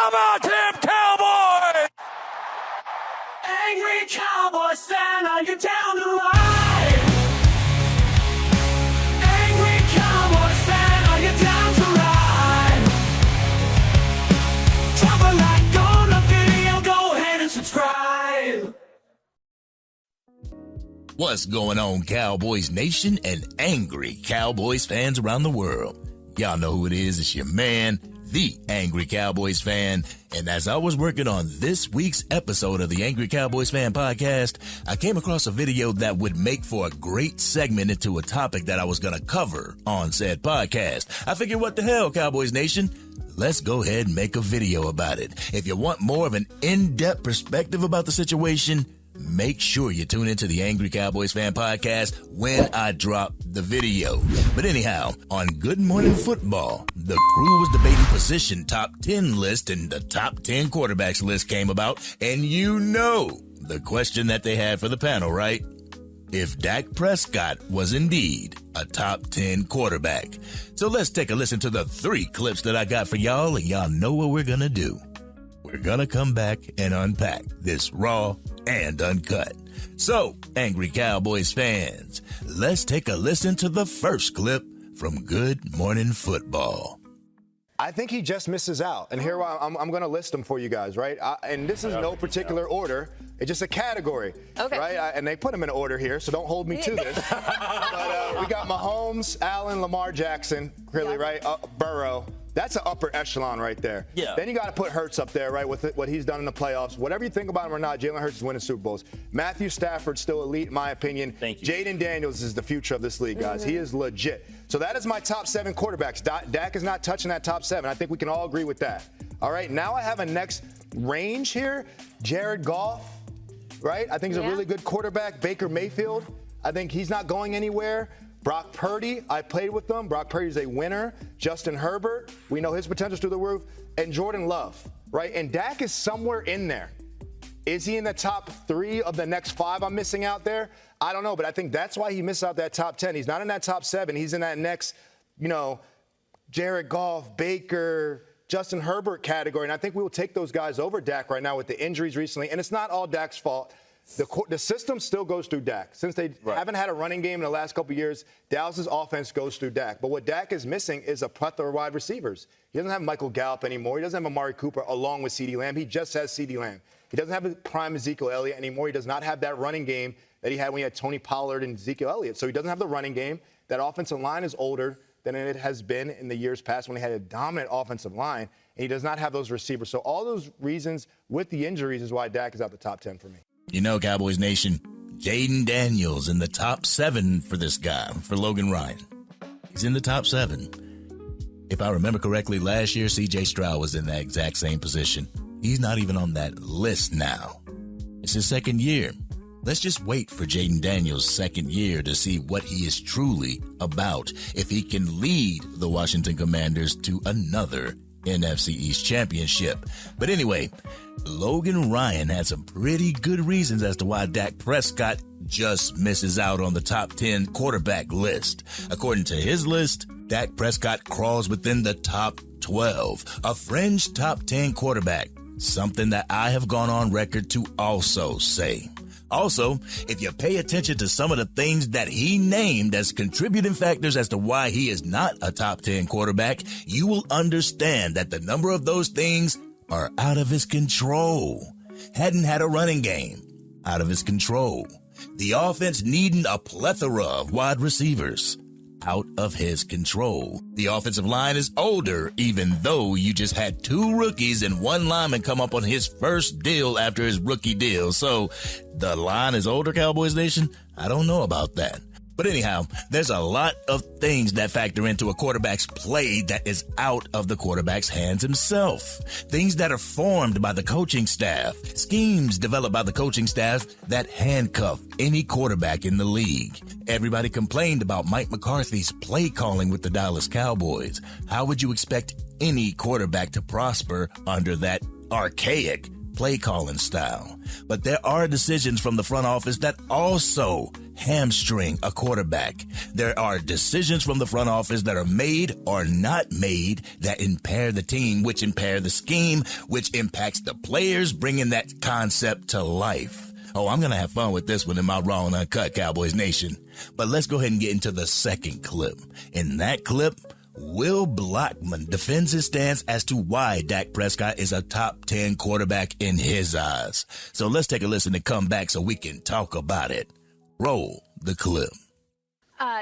How about them Cowboys? Angry Cowboys fan, are you down to ride? Angry Cowboys fan, are you down to ride? Drop a like on the video, go ahead and subscribe. What's going on, Cowboys Nation and angry Cowboys fans around the world? Y'all know who it is. It's your man, the Angry Cowboys Fan. And as I was working on this week's episode of the Angry Cowboys Fan Podcast, I came across a video that would make for a great segment into a topic that I was going to cover on said podcast. I figured, what the hell, Cowboys Nation? Let's go ahead and make a video about it. If you want more of an in-depth perspective about the situation, make sure you tune into the Angry Cowboys Fan Podcast when I drop the video. But anyhow, on Good Morning Football, the crew was debating position top 10 list, and the top 10 quarterbacks list came about. And you know the question that they had for the panel, right? If Dak Prescott was indeed a top 10 quarterback. So let's take a listen to the 3 clips that I got for y'all, and y'all know what we're gonna do. We're gonna come back and unpack this raw and uncut. So, Angry Cowboys fans, let's take a listen to the first clip from Good Morning Football. I think he just misses out. And here I'm going to list them for you guys, right? And this is no particular order. It's just a category, right? And they put them in order here, so don't hold me to this. But we got Mahomes, Allen, Lamar Jackson, clearly, right? Burrow. That's an upper echelon right there. Yeah. Then you got to put Hurts up there, right, with what he's done in the playoffs. Whatever you think about him or not, Jalen Hurts is winning Super Bowls. Matthew Stafford's still elite, in my opinion. Thank you. Jaden Daniels is the future of this league, guys. He is legit. So that is my top 7 quarterbacks. Dak is not touching that top 7. I think we can all agree with that. All right, now I have a next range here. Jared Goff, right? I think he's a really good quarterback. Baker Mayfield, I think he's not going anywhere. Brock Purdy, I played with them. Brock Purdy's a winner. Justin Herbert, we know his potential's through the roof. And Jordan Love, right? And Dak is somewhere in there. Is he in the top 3 of the next 5 I'm missing out there? I don't know, but I think that's why he missed out that top 10. He's not in that top 7. He's in that next, Jared Goff, Baker, Justin Herbert category. And I think we will take those guys over Dak right now with the injuries recently. And it's not all Dak's fault. The system still goes through Dak. Since they haven't had a running game in the last couple of years, Dallas's offense goes through Dak. But what Dak is missing is a plethora of wide receivers. He doesn't have Michael Gallup anymore. He doesn't have Amari Cooper along with CeeDee Lamb. He just has CeeDee Lamb. He doesn't have the prime Ezekiel Elliott anymore. He does not have that running game that he had when he had Tony Pollard and Ezekiel Elliott. So he doesn't have the running game. That offensive line is older than it has been in the years past when he had a dominant offensive line. And he does not have those receivers. So all those reasons with the injuries is why Dak is out the top 10 for me. You know, Cowboys Nation, Jaden Daniels in the top 7 for this guy, for Logan Ryan. He's in the top 7. If I remember correctly, last year, C.J. Stroud was in that exact same position. He's not even on that list now. It's his second year. Let's just wait for Jaden Daniels' second year to see what he is truly about, if he can lead the Washington Commanders to another NFC East championship. But anyway, Logan Ryan had some pretty good reasons as to why Dak Prescott just misses out on the top 10 quarterback list. According to his list, Dak Prescott crawls within the top 12, a fringe top 10 quarterback, something that I have gone on record to also say. Also, if you pay attention to some of the things that he named as contributing factors as to why he is not a top 10 quarterback, you will understand that the number of those things are out of his control. Hadn't had a running game, out of his control. The offense needing a plethora of wide receivers, out of his control. The offensive line is older, even though you just had 2 rookies and 1 lineman come up on his first deal after his rookie deal. So the line is older, Cowboys Nation? I don't know about that. But anyhow, there's a lot of things that factor into a quarterback's play that is out of the quarterback's hands himself. Things that are formed by the coaching staff. Schemes developed by the coaching staff that handcuff any quarterback in the league. Everybody complained about Mike McCarthy's play calling with the Dallas Cowboys. How would you expect any quarterback to prosper under that archaic play calling style. But there are decisions from the front office that also hamstring a quarterback. There are decisions from the front office that are made or not made that impair the team, which impair the scheme, which impacts the players, bringing that concept to life. Oh, I'm going to have fun with this one in my Raw and Uncut, Cowboys Nation. But let's go ahead and get into the second clip. In that clip, Will Blockman defends his stance as to why Dak Prescott is a top 10 quarterback in his eyes. So let's take a listen and come back so we can talk about it. Roll the clip.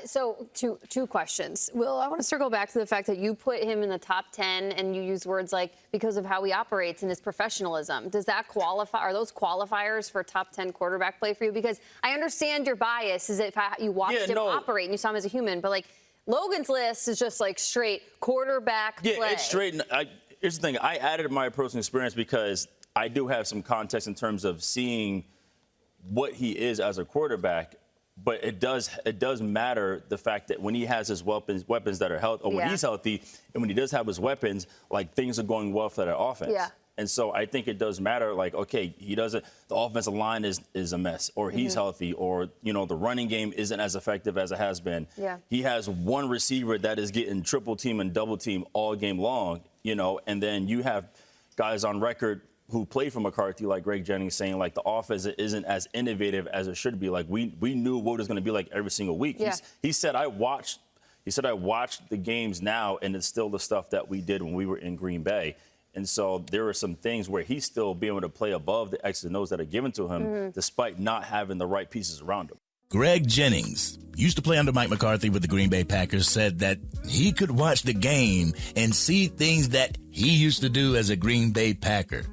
So two questions. Will, I want to circle back to the fact that you put him in the top 10 and you use words like because of how he operates and his professionalism. Does that qualify? Are those qualifiers for top 10 quarterback play for you? Because I understand your bias is if you watched him operate and you saw him as a human, but like Logan's list is just like straight quarterback play. Yeah, it's straight. Here's the thing. I added my personal experience because I do have some context in terms of seeing what he is as a quarterback. But it does matter the fact that when he has his weapons that are healthy, or when he's healthy, and when he does have his weapons, like things are going well for that offense. Yeah. And so I think it does matter. Like, okay, the offensive line is a mess, or he's healthy, or the running game isn't as effective as it has been. Yeah. He has one receiver that is getting triple team and double team all game long. And then you have guys on record who played for McCarthy, like Greg Jennings, saying like the offense isn't as innovative as it should be. Like we knew what it was going to be like every single week. Yeah. He said I watched the games now, and it's still the stuff that we did when we were in Green Bay. And so there are some things where he's still being able to play above the X's and O's that are given to him, despite not having the right pieces around him. Greg Jennings used to play under Mike McCarthy with the Green Bay Packers, said that he could watch the game and see things that he used to do as a Green Bay Packer.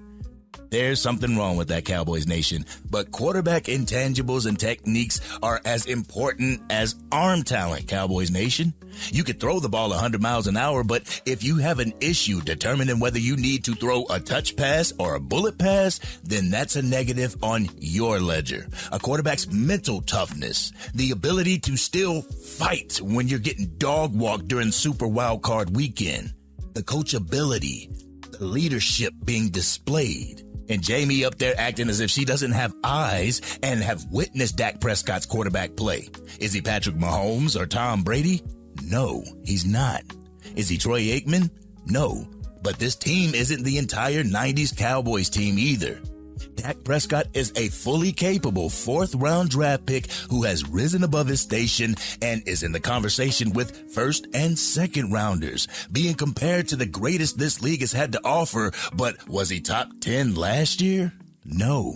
There's something wrong with that, Cowboys Nation, but quarterback intangibles and techniques are as important as arm talent, Cowboys Nation. You could throw the ball 100 miles an hour, but if you have an issue determining whether you need to throw a touch pass or a bullet pass, then that's a negative on your ledger. A quarterback's mental toughness, the ability to still fight when you're getting dog walked during Super Wild Card weekend, the coachability, the leadership being displayed. And Jamie up there acting as if she doesn't have eyes and have witnessed Dak Prescott's quarterback play. Is he Patrick Mahomes or Tom Brady? No, he's not. Is he Troy Aikman? No. But this team isn't the entire 90s Cowboys team either. Dak Prescott is a fully capable fourth-round draft pick who has risen above his station and is in the conversation with first- and second-rounders, being compared to the greatest this league has had to offer. But was he top 10 last year? No.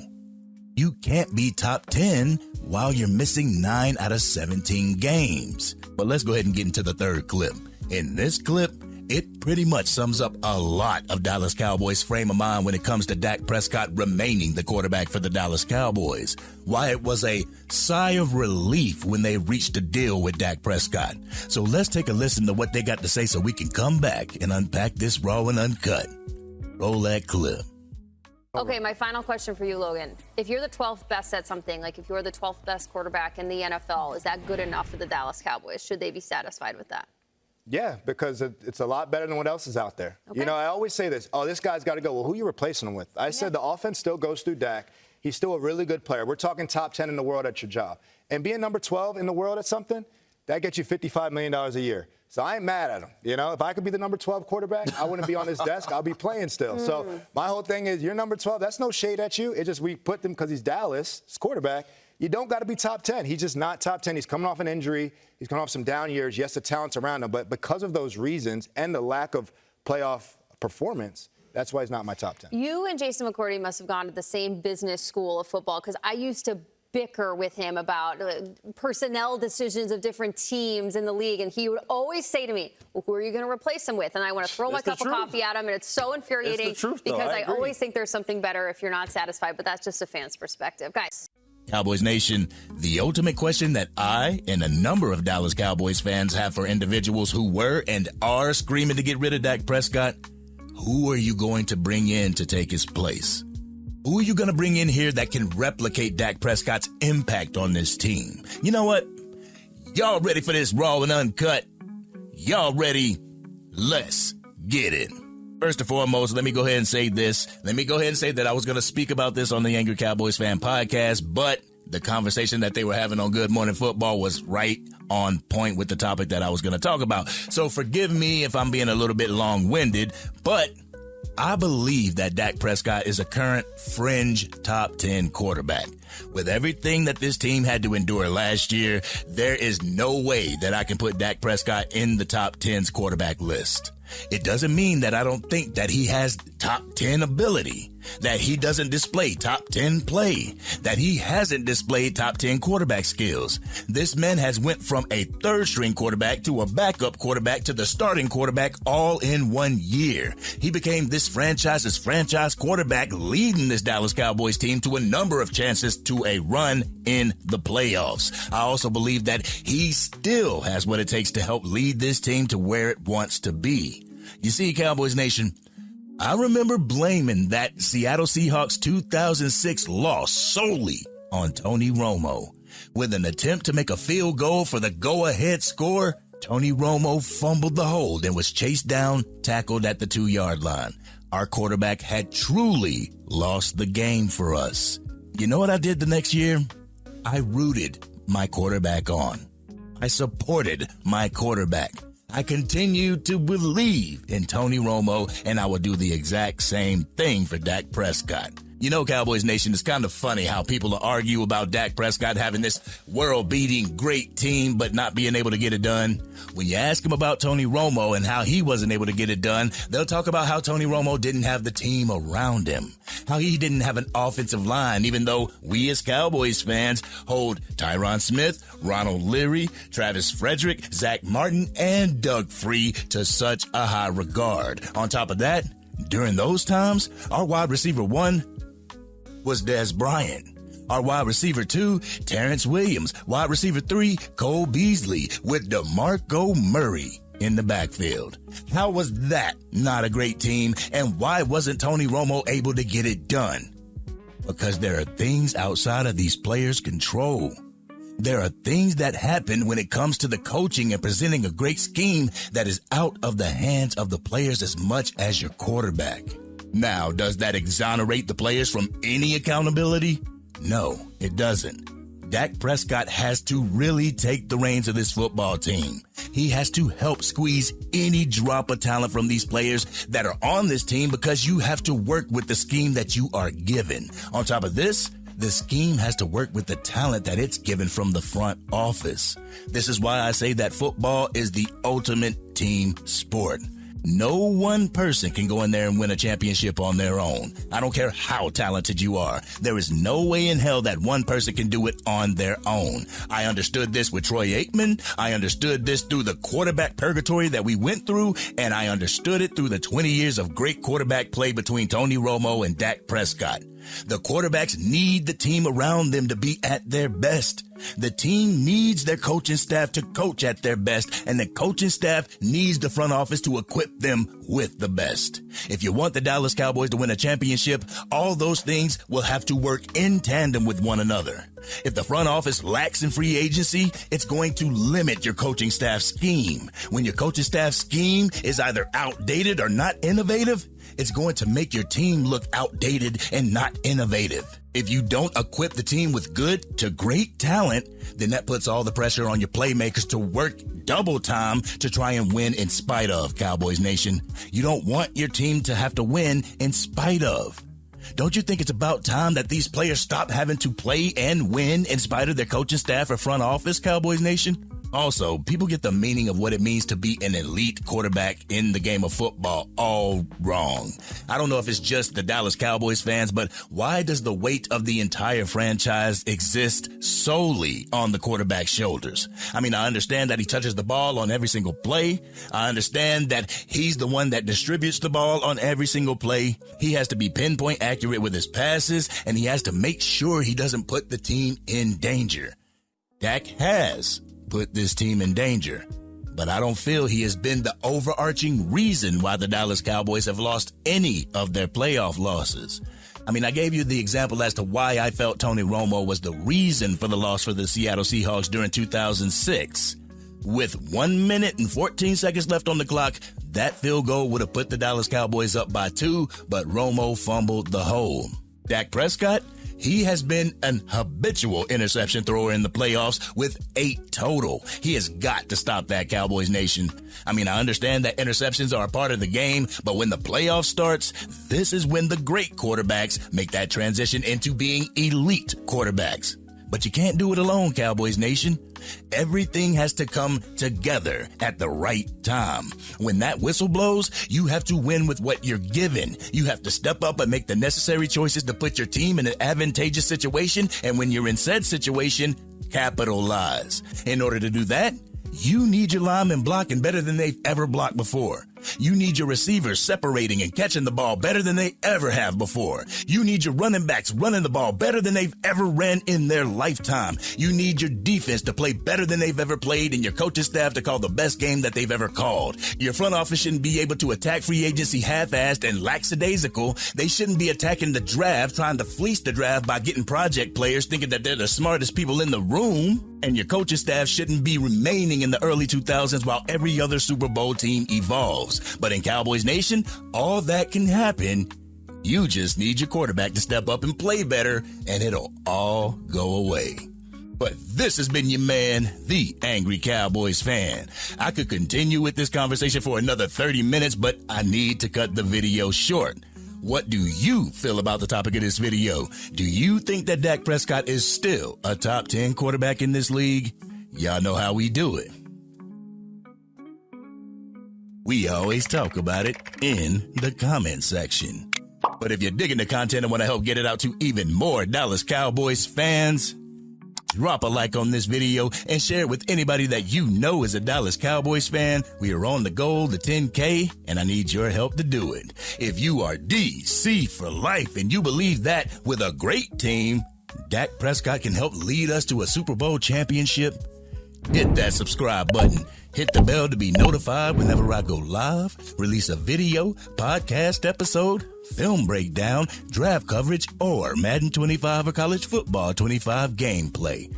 You can't be top 10 while you're missing 9 out of 17 games. But let's go ahead and get into the third clip. In this clip, it pretty much sums up a lot of Dallas Cowboys' frame of mind when it comes to Dak Prescott remaining the quarterback for the Dallas Cowboys. Why it was a sigh of relief when they reached a deal with Dak Prescott. So let's take a listen to what they got to say so we can come back and unpack this Raw and Uncut. Roll that clip. Okay, my final question for you, Logan. If you're the 12th best at something, like if you're the 12th best quarterback in the NFL, is that good enough for the Dallas Cowboys? Should they be satisfied with that? Yeah, because it's a lot better than what else is out there. Okay. I always say this. Oh, this guy's got to go. Well, who are you replacing him with? I said the offense still goes through Dak. He's still a really good player. We're talking top 10 in the world at your job. And being number 12 in the world at something, that gets you $55 million a year. So I ain't mad at him. If I could be the number 12 quarterback, I wouldn't be on this desk. I'll be playing still. So my whole thing is you're number 12. That's no shade at you. It's just we put them because he's Dallas, his quarterback. You don't got to be top 10. He's just not top 10. He's coming off an injury. He's coming off some down years. Yes, the talent's around him. But because of those reasons and the lack of playoff performance, that's why he's not my top 10. You and Jason McCourty must have gone to the same business school of football because I used to bicker with him about personnel decisions of different teams in the league. And he would always say to me, well, who are you going to replace him with? And I want to throw my cup of coffee at him. And it's so infuriating it's the truth, because I always think there's something better if you're not satisfied. But that's just a fan's perspective. Guys. Cowboys Nation, the ultimate question that I and a number of Dallas Cowboys fans have for individuals who were and are screaming to get rid of Dak Prescott, who are you going to bring in to take his place? Who are you going to bring in here that can replicate Dak Prescott's impact on this team? You know what? Y'all ready for this Raw and Uncut? Y'all ready? Let's get it. First and foremost, let me go ahead and say this. Let me go ahead and say that I was going to speak about this on the Angry Cowboys Fan Podcast, but the conversation that they were having on Good Morning Football was right on point with the topic that I was going to talk about. So forgive me if I'm being a little bit long-winded, but I believe that Dak Prescott is a current fringe top 10 quarterback. With everything that this team had to endure last year, there is no way that I can put Dak Prescott in the top 10's quarterback list. It doesn't mean that I don't think that he has top 10 ability, that he doesn't display top 10 play, that he hasn't displayed top 10 quarterback skills. This man has went from a third string quarterback to a backup quarterback to the starting quarterback all in 1 year. He became this franchise's franchise quarterback, leading this Dallas Cowboys team to a number of chances to a run in the playoffs. I also believe that he still has what it takes to help lead this team to where it wants to be. You see, Cowboys Nation, I remember blaming that Seattle Seahawks 2006 loss solely on Tony Romo. With an attempt to make a field goal for the go-ahead score, Tony Romo fumbled the hold and was chased down, tackled at the 2-yard line. Our quarterback had truly lost the game for us. You know what I did the next year? I rooted my quarterback on. I supported my quarterback. I continue to believe in Tony Romo, and I will do the exact same thing for Dak Prescott. You know, Cowboys Nation, it's kind of funny how people argue about Dak Prescott having this world-beating great team but not being able to get it done. When you ask them about Tony Romo and how he wasn't able to get it done, they'll talk about how Tony Romo didn't have the team around him, how he didn't have an offensive line, even though we as Cowboys fans hold Tyron Smith, Ronald Leary, Travis Frederick, Zach Martin, and Doug Free to such a high regard. On top of that, during those times, our wide receiver 1 was Dez Bryant. Our wide receiver 2, Terrence Williams. Wide receiver 3, Cole Beasley, with DeMarco Murray in the backfield. How was that not a great team? And why wasn't Tony Romo able to get it done? Because there are things outside of these players' control. There are things that happen when it comes to the coaching and presenting a great scheme that is out of the hands of the players as much as your quarterback. Now, does that exonerate the players from any accountability? No, it doesn't. Dak Prescott has to really take the reins of this football team. He has to help squeeze any drop of talent from these players that are on this team, because you have to work with the scheme that you are given. On top of this, the scheme has to work with the talent that it's given from the front office. This is why I say that football is the ultimate team sport. No one person can go in there and win a championship on their own. I don't care how talented you are. There is no way in hell that one person can do it on their own. I understood this with Troy Aikman. I understood this through the quarterback purgatory that we went through, and I understood it through the 20 years of great quarterback play between Tony Romo and Dak Prescott. The quarterbacks need the team around them to be at their best. The team needs their coaching staff to coach at their best, and the coaching staff needs the front office to equip them with the best. If you want the Dallas Cowboys to win a championship, all those things will have to work in tandem with one another. If the front office lacks in free agency, it's going to limit your coaching staff scheme. When your coaching staff scheme is either outdated or not innovative, it's going to make your team look outdated and not innovative. If you don't equip the team with good to great talent, then that puts all the pressure on your playmakers to work double time to try and win in spite of, Cowboys Nation. You don't want your team to have to win in spite of. Don't you think it's about time that these players stop having to play and win in spite of their coaching staff or front office, Cowboys Nation? Also, people get the meaning of what it means to be an elite quarterback in the game of football all wrong. I don't know if it's just the Dallas Cowboys fans, but why does the weight of the entire franchise exist solely on the quarterback's shoulders? I mean, I understand that he touches the ball on every single play. I understand that he's the one that distributes the ball on every single play. He has to be pinpoint accurate with his passes, and he has to make sure he doesn't put the team in danger. Dak has put this team in danger, but I don't feel he has been the overarching reason why the Dallas Cowboys have lost any of their playoff losses. I mean, I gave you the example as to why I felt Tony Romo was the reason for the loss for the Seattle Seahawks during 2006. With 1 minute and 14 seconds left on the clock, that field goal would have put the Dallas Cowboys up by 2, but Romo fumbled the hole. Dak Prescott, he has been an habitual interception thrower in the playoffs with 8 total. He has got to stop that, Cowboys Nation. I mean, I understand that interceptions are a part of the game, but when the playoff starts, this is when the great quarterbacks make that transition into being elite quarterbacks. But you can't do it alone, Cowboys Nation. Everything has to come together at the right time. When that whistle blows, you have to win with what you're given. You have to step up and make the necessary choices to put your team in an advantageous situation. And when you're in said situation, capitalize. In order to do that, you need your linemen blocking better than they've ever blocked before. You need your receivers separating and catching the ball better than they ever have before. You need your running backs running the ball better than they've ever ran in their lifetime. You need your defense to play better than they've ever played and your coaching staff to call the best game that they've ever called. Your front office shouldn't be able to attack free agency half-assed and lackadaisical. They shouldn't be attacking the draft, trying to fleece the draft by getting project players thinking that they're the smartest people in the room. And your coaching staff shouldn't be remaining in the early 2000s while every other Super Bowl team evolves. But in Cowboys Nation, all that can happen. You just need your quarterback to step up and play better, and it'll all go away. But this has been your man, the Angry Cowboys Fan. I could continue with this conversation for another 30 minutes, but I need to cut the video short. What do you feel about the topic of this video? Do you think that Dak Prescott is still a top 10 quarterback in this league? Y'all know how we do it. We always talk about it in the comment section. But if you're digging the content and want to help get it out to even more Dallas Cowboys fans, drop a like on this video and share it with anybody that you know is a Dallas Cowboys fan. We are on the goal to 10K, and I need your help to do it. If you are DC for life and you believe that with a great team, Dak Prescott can help lead us to a Super Bowl championship, hit that subscribe button. Hit the bell to be notified whenever I go live, release a video, podcast episode, film breakdown, draft coverage, or Madden 25 or College Football 25 gameplay.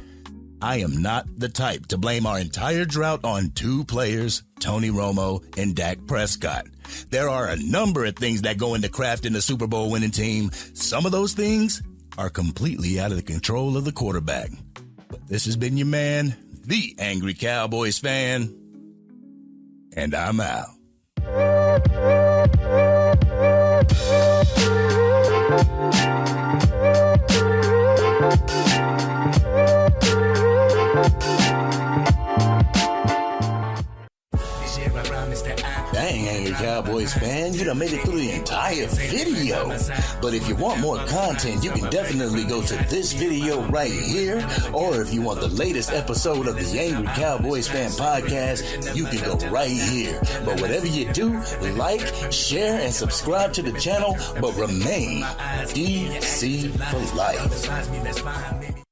I am not the type to blame our entire drought on 2 players, Tony Romo and Dak Prescott. There are a number of things that go into crafting a Super Bowl winning team. Some of those things are completely out of the control of the quarterback. But this has been your man, the Angry Cowboys Fan. And I'm out. Dang, Angry Cowboys fan, you done made it through the entire video. But if you want more content, you can definitely go to this video right here. Or if you want the latest episode of the Angry Cowboys Fan Podcast, you can go right here. But whatever you do, like, share, and subscribe to the channel, but remain DC for life.